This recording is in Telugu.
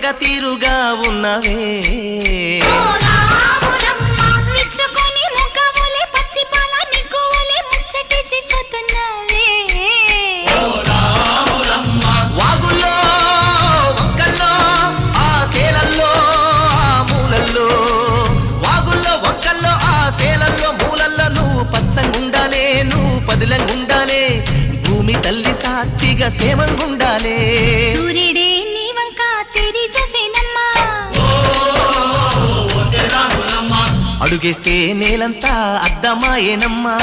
ఒక్క తీరుగా ఉన్నవే వాగుల్లో వంకల్లో ఆ సేలల్లో ఆ మూలల్లో వాగుల్లో వంకల్లో ఆ సేలల్లో మూలల్లో నువ్వు పచ్చంగుండాలే నువ్వు పదిలంగుండాలే భూమి తల్లి సాక్షిగా సేమంగుండాలే సూర్యుడే నీ వంక తెరి చూసేనమ్మా అడుగేస్తే నేలంతా అద్దమాయేనమ్మా